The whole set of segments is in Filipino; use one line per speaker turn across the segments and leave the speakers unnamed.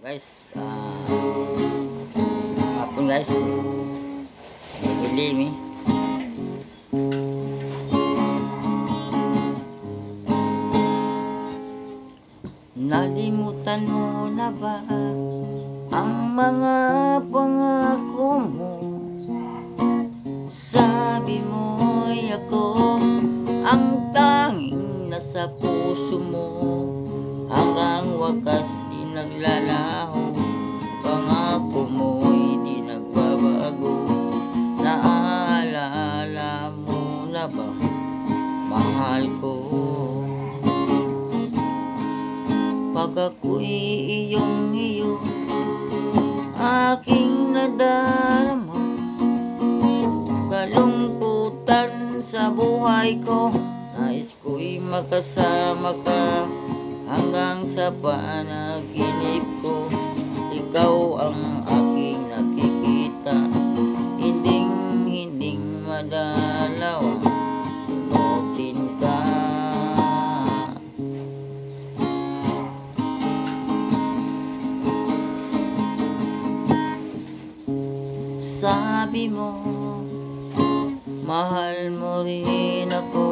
Guys, hapon guys, bili nalimutan mo na ba ang mga pangako mo? Sabi mo'y ako ang tanging nasa puso mo, hanggang wakas di naglalaho. Pangako mo'y di nagbabago. Naaalala mo na ba, mahal ko? Pag ako'y iyong-iyo, aking nadarama kalungkutan sa buhay ko. Nais ko'y makasama ka hanggang sa panaginip ko. Ikaw ang aking nakikita, hinding madalawa. Tunutin ka. Sabi mo, mahal mo rin ako.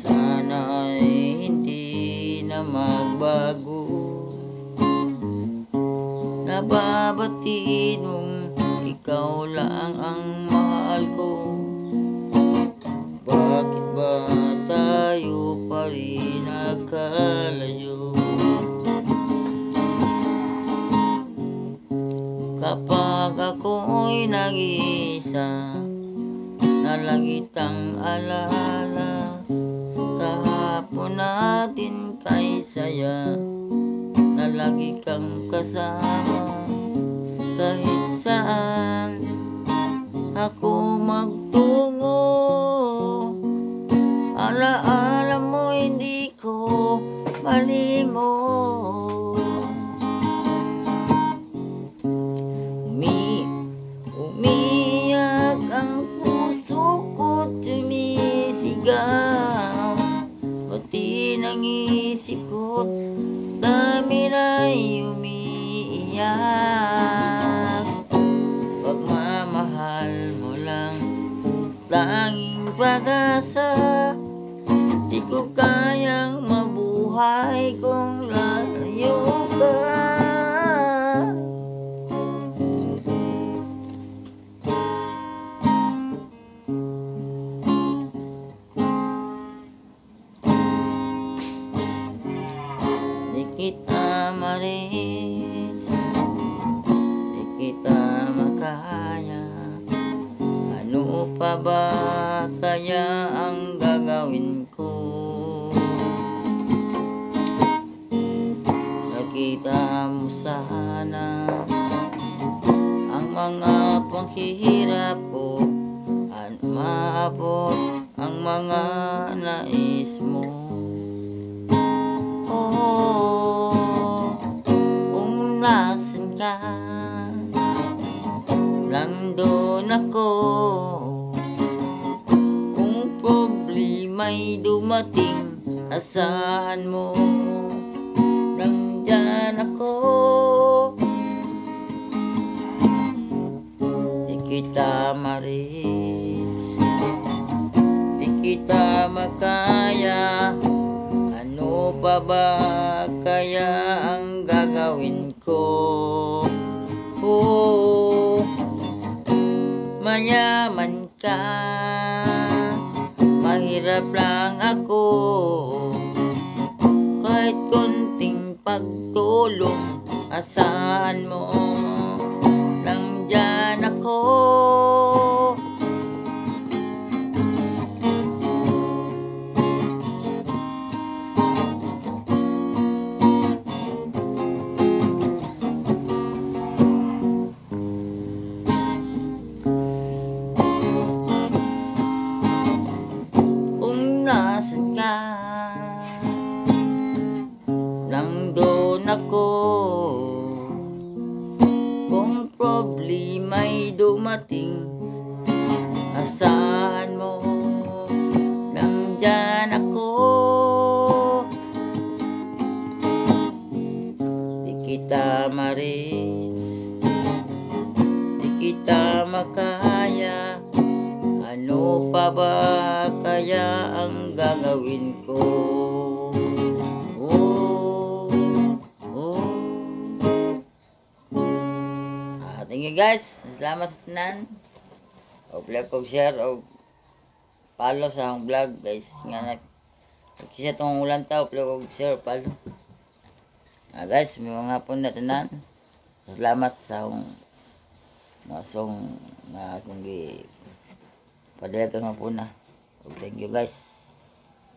Sana ay hindi na magbago. Nababatid mong ikaw lang ang mahal ko. Bakit ba tayo pa rin nakalayo? Kapag ako'y nag-iisa, nalagitang alaala. Kahapon natin kay saya, na lagi kang kasama. Kahit saan ako magtungo, alaala mo hindi ko malimot. Umiyak ang puso ko, tumisigaw. Pati ng isip ko, dami na'y umiiyak. Pagmamahal mo lang, tanging pag-asa. Di ko kayang mabuhay kung layo ka. Di kita malis, di kita makaya. Ano pa ba kaya ang gagawin ko? Nakita mo sana ang mga panghihirap ko, at maabot ang mga nais mo. Kung nasan ka, nandun ako. Kung problema'y dumating, asahan mo, nandyan ako. Di kita maris, di kita makaya. Ano pa ba kaya ang gagawin ko? Mayaman ka, mahirap lang ako. Kahit konting pagtulong, asahan mo, nandyan ako. Nasan ka, nandun ako. Kung problema'y dumating, asahan mo, nandyan ako. kita maris, di kita makaya. Ano pa ba kaya ang gagawin ko? Oh, oh. Thank you guys. Salamat sa tanan. O play kog share o follow sa akong vlog guys. Nga kasi itong ulan tao, play kog share follow. Guys, may mga hapon na tanan. Salamat sa akong masong na akong gi padala ka nga po na. Thank you guys.